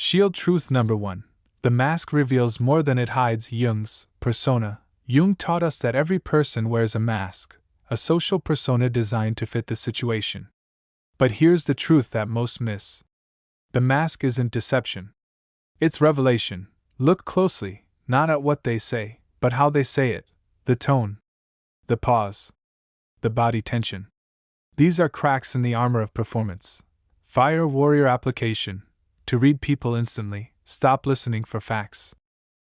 Shield truth number 1. The mask reveals more than it hides. Jung's persona. Jung taught us that every person wears a mask, a social persona designed to fit the situation. But here's the truth that most miss. The mask isn't deception. It's revelation. Look closely, not at what they say, but how they say it, the tone, the pause, the body tension. These are cracks in the armor of performance. Fire warrior application. To read people instantly, stop listening for facts.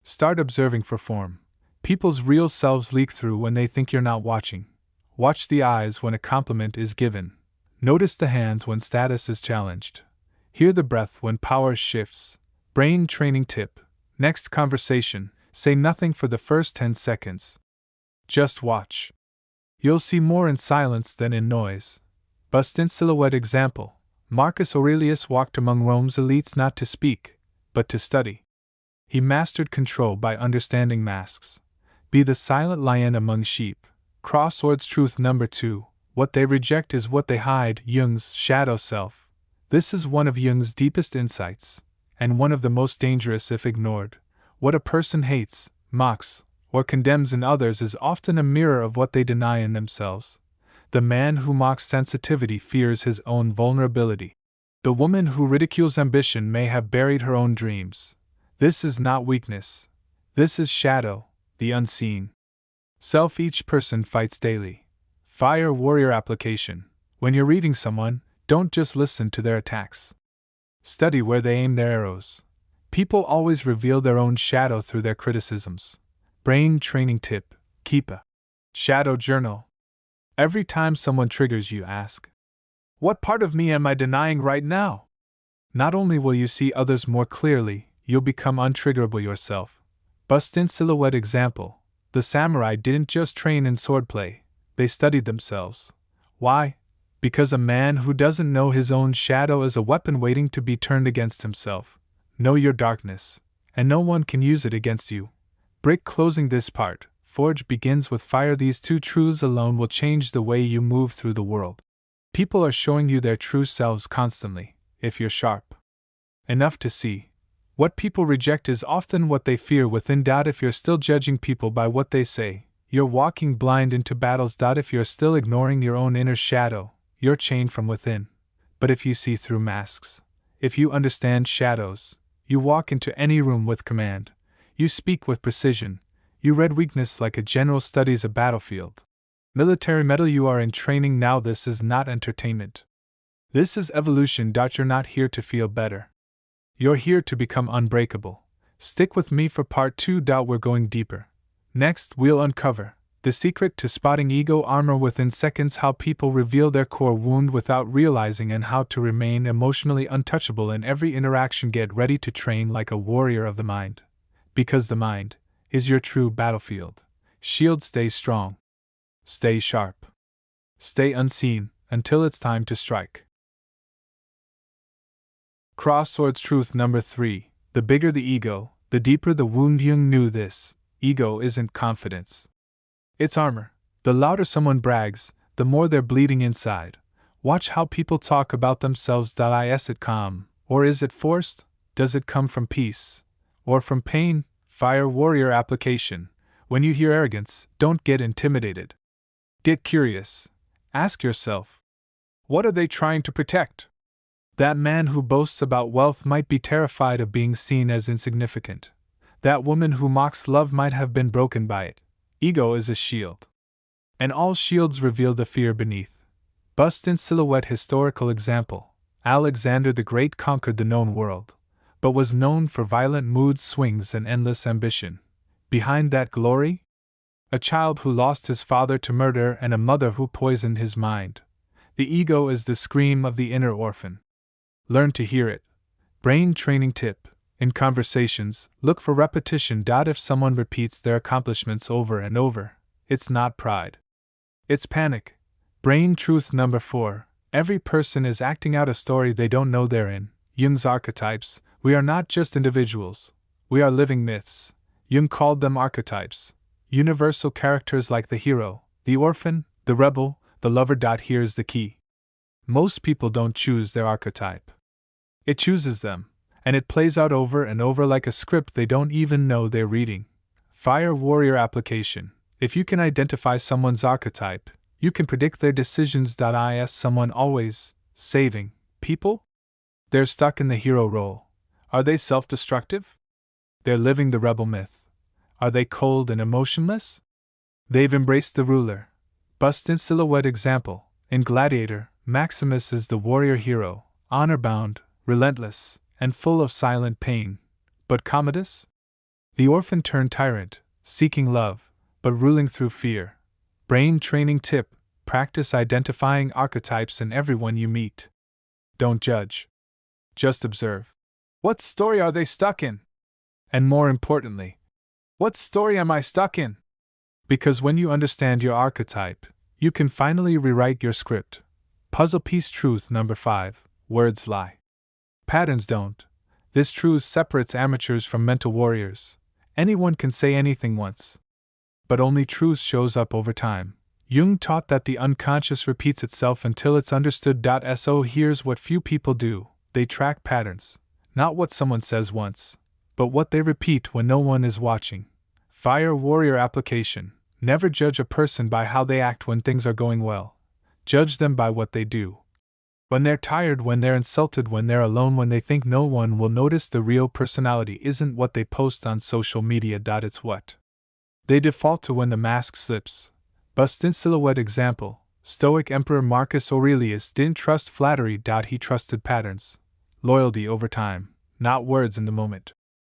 Start observing for form. People's real selves leak through when they think you're not watching. Watch the eyes when a compliment is given. Notice the hands when status is challenged. Hear the breath when power shifts. Brain training tip. Next conversation, say nothing for the first 10 seconds. Just watch. You'll see more in silence than in noise. Bust in silhouette example. Marcus Aurelius walked among Rome's elites not to speak, but to study. He mastered control by understanding masks. Be the silent lion among sheep. Crosswords truth number 2. What they reject is what they hide. Jung's shadow self. This is one of Jung's deepest insights, and one of the most dangerous if ignored. What a person hates, mocks, or condemns in others is often a mirror of what they deny in themselves. The man who mocks sensitivity fears his own vulnerability. The woman who ridicules ambition may have buried her own dreams. This is not weakness. This is shadow, the unseen. Self each person fights daily. Fire warrior application. When you're reading someone, don't just listen to their attacks. Study where they aim their arrows. People always reveal their own shadow through their criticisms. Brain training tip. Keep a shadow journal. Every time someone triggers you, ask, what part of me am I denying right now? Not only will you see others more clearly, you'll become untriggerable yourself. Bust in silhouette example. The samurai didn't just train in swordplay, they studied themselves. Why? Because a man who doesn't know his own shadow is a weapon waiting to be turned against himself. Know your darkness, and no one can use it against you. Break closing this part. Forge begins with fire. These 2 truths alone will change the way you move through the world. People are showing you their true selves constantly, if you're sharp enough to see. What people reject is often what they fear. Within doubt, if you're still judging people by what they say, you're walking blind into battles. If you're still ignoring your own inner shadow, you're chained from within. But if you see through masks, if you understand shadows, you walk into any room with command. You speak with precision. You read weakness like a general studies a battlefield. Military medal. You are in training now. This is not entertainment. This is evolution. You're not here to feel better. You're here to become unbreakable. Stick with me for part 2. We're going deeper. Next, we'll uncover the secret to spotting ego armor within seconds, how people reveal their core wound without realizing, and how to remain emotionally untouchable in every interaction. Get ready to train like a warrior of the mind. Because the mind is your true battlefield. Shield. Stay strong. Stay sharp. Stay unseen until it's time to strike. Crosswords truth number 3. The bigger the ego, the deeper the wound. Jung knew this. Ego isn't confidence. It's armor. The louder someone brags, the more they're bleeding inside. Watch how people talk about themselves. Is it calm, or is it forced? Does it come from peace, or from pain? Fire warrior application. When you hear arrogance, don't get intimidated. Get curious. Ask yourself, what are they trying to protect? That man who boasts about wealth might be terrified of being seen as insignificant. That woman who mocks love might have been broken by it. Ego is a shield. And all shields reveal the fear beneath. Bust in silhouette historical example. Alexander the Great conquered the known world, but was known for violent mood swings and endless ambition. Behind that glory? A child who lost his father to murder and a mother who poisoned his mind. The ego is the scream of the inner orphan. Learn to hear it. Brain training tip. In conversations, look for repetition. If someone repeats their accomplishments over and over, it's not pride. It's panic. Brain truth number 4. Every person is acting out a story they don't know they're in. Jung's archetypes. We are not just individuals. We are living myths. Jung called them archetypes. Universal characters like the hero, the orphan, the rebel, the lover. Here's the key. Most people don't choose their archetype. It chooses them. And it plays out over and over like a script they don't even know they're reading. Fire warrior application. If you can identify someone's archetype, you can predict their decisions. Is someone always saving people? They're stuck in the hero role. Are they self-destructive? They're living the rebel myth. Are they cold and emotionless? They've embraced the ruler. Bust in silhouette example. In Gladiator, Maximus is the warrior hero, honor-bound, relentless, and full of silent pain. But Commodus? The orphan turned tyrant, seeking love, but ruling through fear. Brain training tip: practice identifying archetypes in everyone you meet. Don't judge. Just observe. What story are they stuck in? And more importantly, what story am I stuck in? Because when you understand your archetype, you can finally rewrite your script. Puzzle piece truth number 5. Words lie. Patterns don't. This truth separates amateurs from mental warriors. Anyone can say anything once. But only truth shows up over time. Jung taught that the unconscious repeats itself until it's understood. So here's what few people do. They track patterns. Not what someone says once, but what they repeat when no one is watching. Fire warrior application. Never judge a person by how they act when things are going well. Judge them by what they do. When they're tired, when they're insulted, when they're alone, when they think no one will notice. The real personality isn't what they post on social media. It's what they default to when the mask slips. Bust in silhouette example. Stoic Emperor Marcus Aurelius didn't trust flattery. He trusted patterns. Loyalty over time, not words in the moment.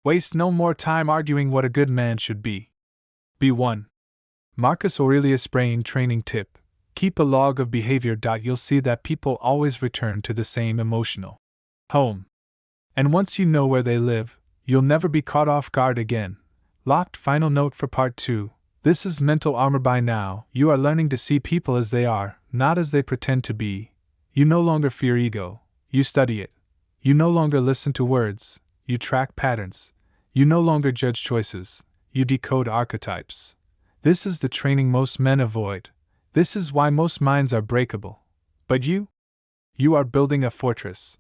Waste no more time arguing what a good man should be. B1. Marcus Aurelius brain training tip. Keep a log of behavior. You'll see that people always return to the same emotional home. And once you know where they live, you'll never be caught off guard again. Locked. Final note for part 2. This is mental armor. By now, you are learning to see people as they are, not as they pretend to be. You no longer fear ego. You study it. You no longer listen to words. You track patterns. You no longer judge choices. You decode archetypes. This is the training most men avoid. This is why most minds are breakable. But you? You are building a fortress.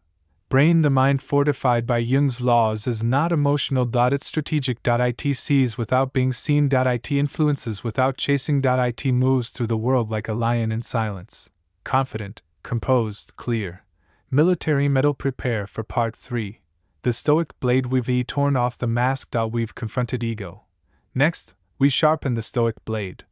Brain. The mind fortified by Jung's laws is not emotional. It's strategic. It sees without being seen. It influences without chasing. It moves through the world like a lion in silence. Confident, composed, clear. Military metal. Prepare for part 3. The Stoic blade. We've torn off the mask. We've confronted ego. Next, we sharpen the Stoic blade.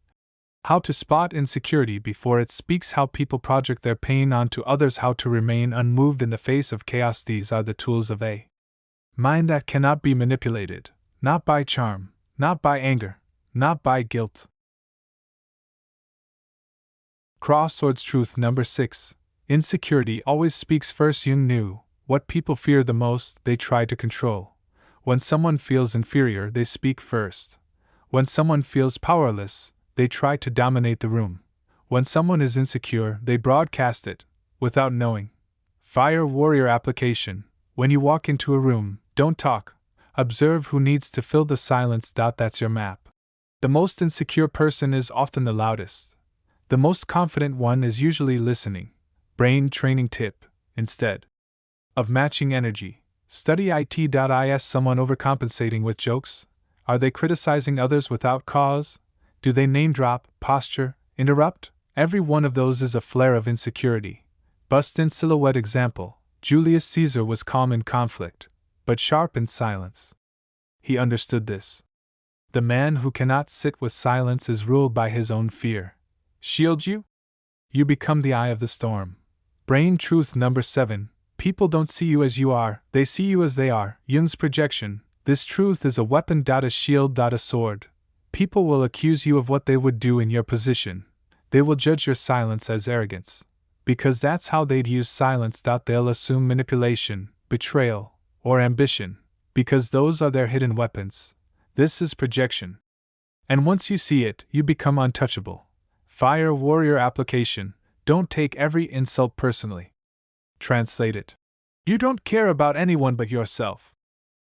How to spot insecurity before it speaks. How people project their pain onto others. How to remain unmoved in the face of chaos. These are the tools of a mind that cannot be manipulated. Not by charm, not by anger, not by guilt. Crosswords truth number 6. Insecurity always speaks first. Jung knew what people fear the most, they try to control. When someone feels inferior, they speak first. When someone feels powerless, they try to dominate the room. When someone is insecure, they broadcast it, without knowing. Fire warrior application. When you walk into a room, don't talk. Observe who needs to fill the silence. That's your map. The most insecure person is often the loudest. The most confident one is usually listening. Brain training tip. Instead of matching energy, study it. Is someone overcompensating with jokes? Are they criticizing others without cause? Do they name drop, posture, interrupt? Every one of those is a flare of insecurity. Bust in silhouette example. Julius Caesar was calm in conflict, but sharp in silence. He understood this. The man who cannot sit with silence is ruled by his own fear. Shield you? You become the eye of the storm. Brain truth number 7. People don't see you as you are, they see you as they are. Jung's projection. This truth is a weapon. A shield. A sword. People will accuse you of what they would do in your position. They will judge your silence as arrogance. Because that's how they'd use silence. They'll assume manipulation, betrayal, or ambition. Because those are their hidden weapons. This is projection. And once you see it, you become untouchable. Fire warrior application. Don't take every insult personally. Translate it. You don't care about anyone but yourself.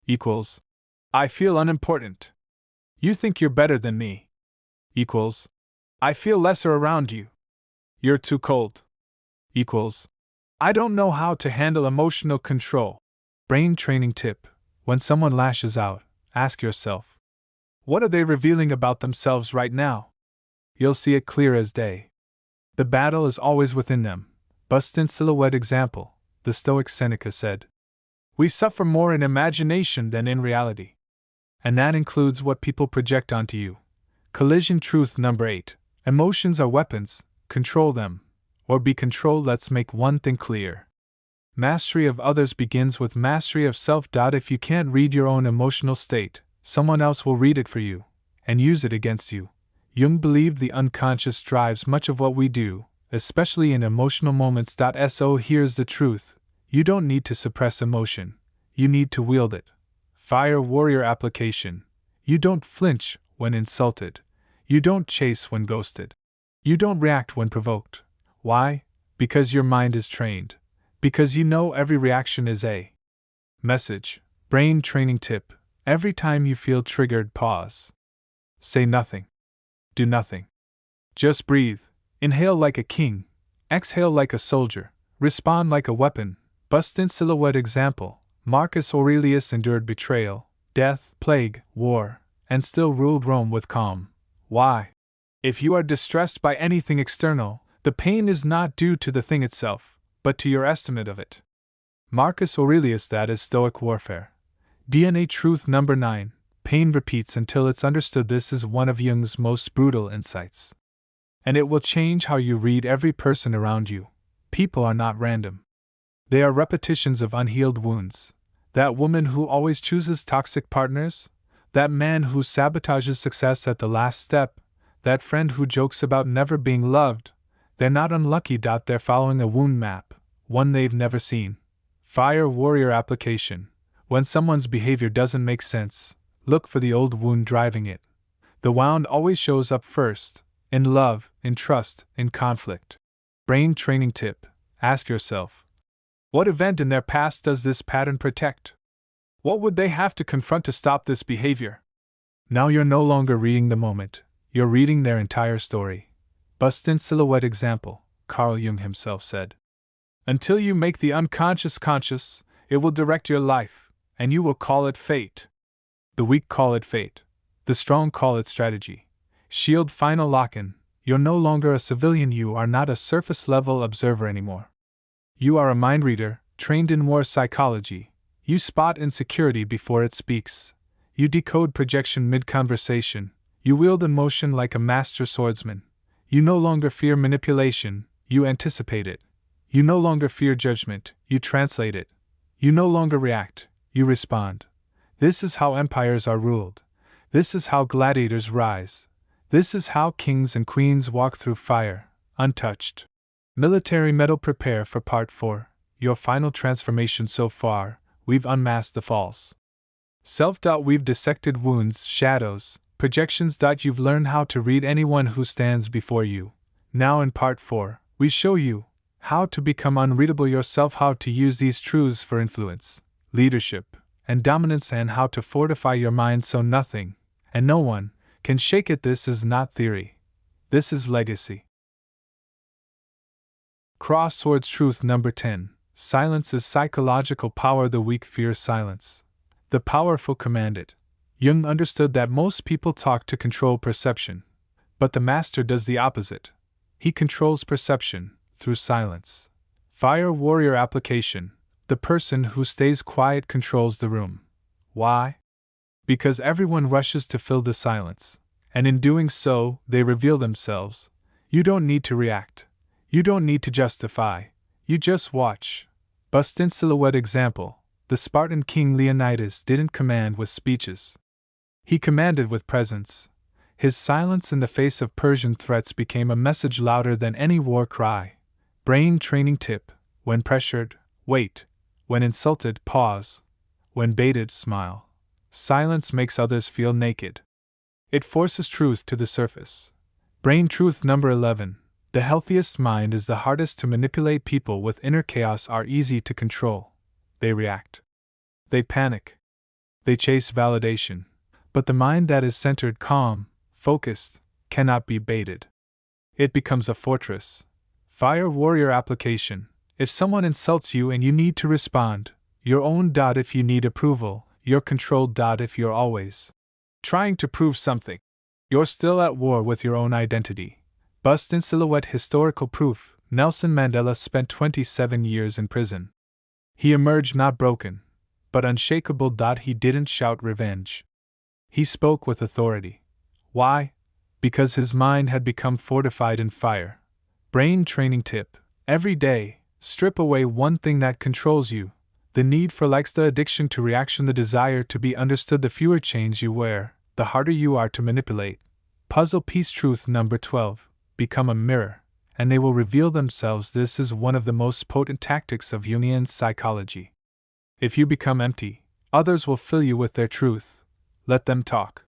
Equals. I feel unimportant. You think you're better than me. Equals. I feel lesser around you. You're too cold. Equals. I don't know how to handle emotional control. Brain training tip: when someone lashes out, ask yourself, what are they revealing about themselves right now? You'll see it clear as day. The battle is always within them. Bust in silhouette example, the Stoic Seneca said. We suffer more in imagination than in reality. And that includes what people project onto you. Collision truth number 8. Emotions are weapons, control them. Or be controlled. Let's make one thing clear. Mastery of others begins with mastery of self. If you can't read your own emotional state, someone else will read it for you, and use it against you. Jung believed the unconscious drives much of what we do, especially in emotional moments. So here's the truth: you don't need to suppress emotion, you need to wield it. Fire warrior application: you don't flinch when insulted, you don't chase when ghosted, you don't react when provoked. Why? Because your mind is trained. Because you know every reaction is a message. Brain training tip: every time you feel triggered, pause. Say nothing. Do nothing. Just breathe. Inhale like a king. Exhale like a soldier. Respond like a weapon. Bust in silhouette example: Marcus Aurelius endured betrayal, death, plague, war, and still ruled Rome with calm. Why? If you are distressed by anything external, the pain is not due to the thing itself, but to your estimate of it. Marcus Aurelius. That is Stoic warfare. DNA truth number 9. Pain repeats until it's understood. This is one of Jung's most brutal insights. And it will change how you read every person around you. People are not random. They are repetitions of unhealed wounds. That woman who always chooses toxic partners? That man who sabotages success at the last step? That friend who jokes about never being loved? They're not unlucky. They're following a wound map, one they've never seen. Fire warrior application: when someone's behavior doesn't make sense, look for the old wound driving it. The wound always shows up first, in love, in trust, in conflict. Brain training tip: ask yourself, what event in their past does this pattern protect? What would they have to confront to stop this behavior? Now you're no longer reading the moment, you're reading their entire story. Bust in silhouette example, Carl Jung himself said. Until you make the unconscious conscious, it will direct your life, and you will call it fate. The weak call it fate. The strong call it strategy. Shield final lock-in: you're no longer a civilian, you are not a surface-level observer anymore. You are a mind reader, trained in war psychology. You spot insecurity before it speaks. You decode projection mid-conversation. You wield emotion like a master swordsman. You no longer fear manipulation, you anticipate it. You no longer fear judgment, you translate it. You no longer react, you respond. This is how empires are ruled. This is how gladiators rise. This is how kings and queens walk through fire, untouched. Military medal. Prepare for part 4, your final transformation. So far, we've unmasked the false self. We've dissected wounds, shadows, projections. You've learned how to read anyone who stands before you. Now in part 4, we show you how to become unreadable yourself, how to use these truths for influence, leadership, and dominance, and how to fortify your mind so nothing, and no one, can shake it. This is not theory. This is legacy. Crosswords truth number 10. Silence is psychological power. The weak fear silence. The powerful command it. Jung understood that most people talk to control perception, but the master does the opposite. He controls perception through silence. Fire warrior application: the person who stays quiet controls the room. Why? Because everyone rushes to fill the silence, and in doing so, they reveal themselves. You don't need to react. You don't need to justify. You just watch. Bust in silhouette example: the Spartan king Leonidas didn't command with speeches. He commanded with presence. His silence in the face of Persian threats became a message louder than any war cry. Brain training tip: when pressured, wait. When insulted, pause. When baited, smile. Silence makes others feel naked. It forces truth to the surface. Brain truth number 11. The healthiest mind is the hardest to manipulate. People with inner chaos are easy to control. They react. They panic. They chase validation. But the mind that is centered, calm, focused, cannot be baited. It becomes a fortress. Fire warrior application: if someone insults you and you need to respond, your own. If you need approval, you're controlled. If you're always trying to prove something, you're still at war with your own identity. Bust in silhouette. Historical proof. Nelson Mandela spent 27 years in prison. He emerged not broken, but unshakable. He didn't shout revenge. He spoke with authority. Why? Because his mind had become fortified in fire. Brain training tip. Every day, strip away one thing that controls you. The need for likes, the addiction to reaction, the desire to be understood. The fewer chains you wear, the harder you are to manipulate. Puzzle piece. Truth number 12. Become a mirror, and they will reveal themselves. This is one of the most potent tactics of Jungian psychology. If you become empty, others will fill you with their truth. Let them talk.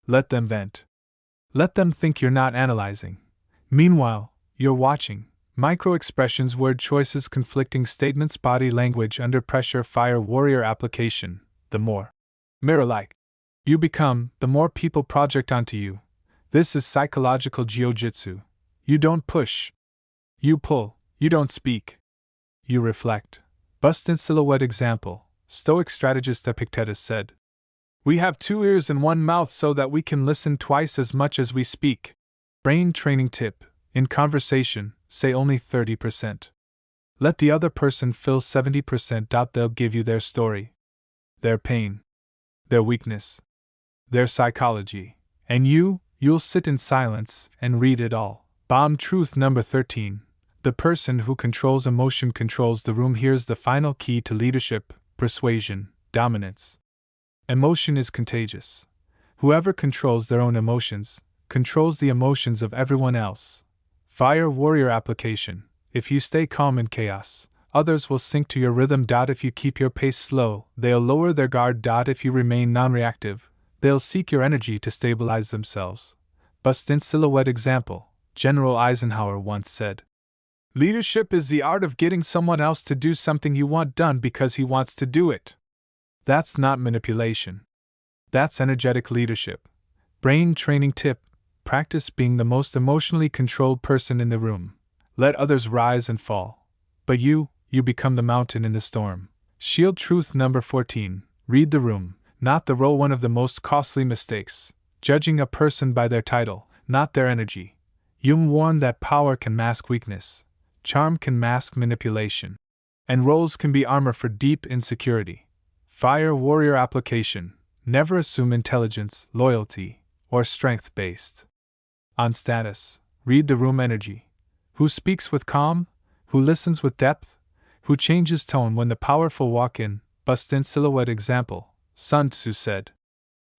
Let them vent. Let them think you're not analyzing. Meanwhile, you're watching. Micro-expressions, word choices, conflicting statements, body language under pressure. Fire warrior application. The more mirror-like you become, the more people project onto you. This is psychological jiu-jitsu. You don't push. You pull. You don't speak. You reflect. Bust in silhouette. Example. Stoic strategist Epictetus said, "We have 2 ears and 1 mouth so that we can listen twice as much as we speak." Brain training tip. In conversation, say only 30%. Let the other person fill 70%. They'll give you their story, their pain, their weakness, their psychology. And you'll sit in silence and read it all. Bomb truth number 13. The person who controls emotion controls the room. Here's the final key to leadership: persuasion, dominance. Emotion is contagious. Whoever controls their own emotions controls the emotions of everyone else. Fire warrior application. If you stay calm in chaos, others will sink to your rhythm. If you keep your pace slow, they'll lower their guard. If you remain non-reactive, they'll seek your energy to stabilize themselves. Bust in silhouette. Example. General Eisenhower once said, "Leadership is the art of getting someone else to do something you want done because he wants to do it." That's not manipulation. That's energetic leadership. Brain training tip. Practice being the most emotionally controlled person in the room. Let others rise and fall, but you become the mountain in the storm. Shield truth number 14. Read the room, not the role. One of the most costly mistakes: judging a person by their title, not their energy. Jung warned that power can mask weakness, charm can mask manipulation, and roles can be armor for deep insecurity. Fire warrior application. Never assume intelligence, loyalty, or strength-based on status. Read the room energy. Who speaks with calm? Who listens with depth? Who changes tone when the powerful walk in? Bust in silhouette. Example. Sun Tzu said,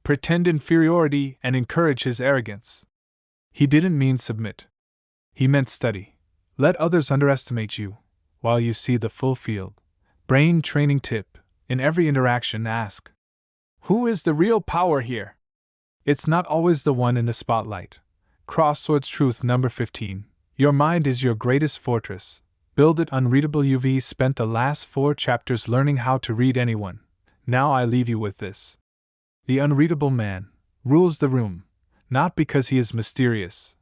"Pretend inferiority and encourage his arrogance." He didn't mean submit. He meant study. Let others underestimate you, while you see the full field. Brain training tip. In every interaction, ask, who is the real power here? It's not always the one in the spotlight. Crosswords truth number 15. Your mind is your greatest fortress. Build it. Unreadable. You've spent the last 4 chapters learning how to read anyone. Now I leave you with this. The unreadable man rules the room, not because he is mysterious,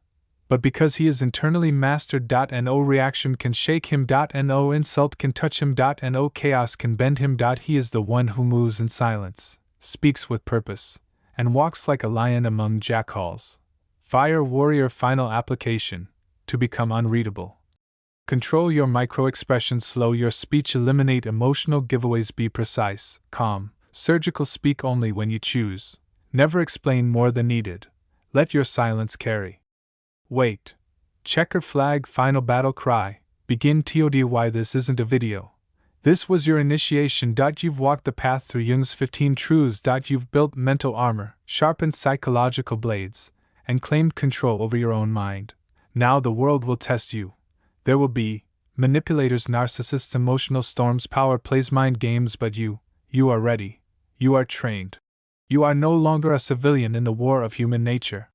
but because he is internally mastered. No reaction can shake him. No insult can touch him. No chaos can bend him. He is the one who moves in silence, speaks with purpose, and walks like a lion among jackals. Fire warrior final application. To become unreadable. Control your micro-expressions. Slow your speech. Eliminate emotional giveaways. Be precise, calm, surgical. Speak only when you choose. Never explain more than needed. Let your silence carry weight. Checker flag. Final battle cry. Begin. TOD. Why this isn't a video. This was your initiation. You've walked the path through Jung's 15 truths. You've built mental armor, sharpened psychological blades, and claimed control over your own mind. Now the world will test you. There will be manipulators, narcissists, emotional storms, power plays, mind games, but you are ready. You are trained. You are no longer a civilian in the war of human nature.